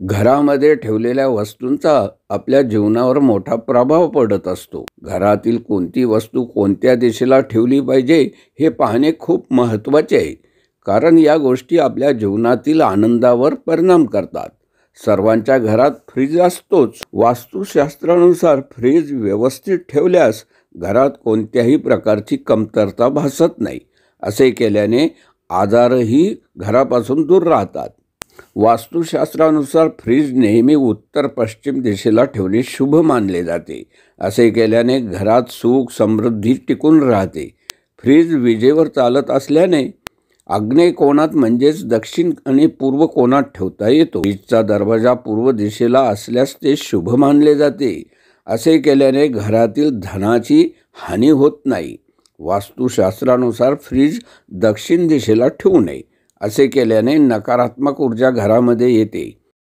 घरामध्ये ठेवलेल्या वस्तूंचा आपल्या जीवनावर मोठा प्रभाव पडत असतो. घरातील कोणती वस्तू कोणत्या दिशेला ठेवली पाहिजे हे पाहणे खूप महत्त्वाचे आहे. कारण या गोष्टी आपल्या जीवनातील आनंदावर परिणाम करतात. सर्वांच्या घरात फ्रीज असतोच. वास्तुशास्त्रानुसार फ्रीज व्यवस्थित ठेवल्यास घरात कोणत्याही प्रकारची कमतरता भासत नाही. असे केल्याने आजारही घरापासून दूर राहतात. वास्तुशास्त्रानुसार फ्रीज नेहमी उत्तर पश्चिम दिशेला ठेवणे शुभ मानले जाते. असे केल्याने घरात सुख समृद्धी टिकून राहते. फ्रीज विजेवर चालत असल्याने आग्नेय कोणात म्हणजेच दक्षिण आणि पूर्व कोणात ठेवता येतो. फ्रीजचा दरवाजा पूर्व दिशेला असल्यास ते शुभ मानले जाते. असे केल्याने घरातील धनाची हानी होत नाही. वास्तुशास्त्रानुसार फ्रीज दक्षिण दिशेला ठेवू नये. असे केल्याने नकारात्मक ऊर्जा घरामध्ये येते.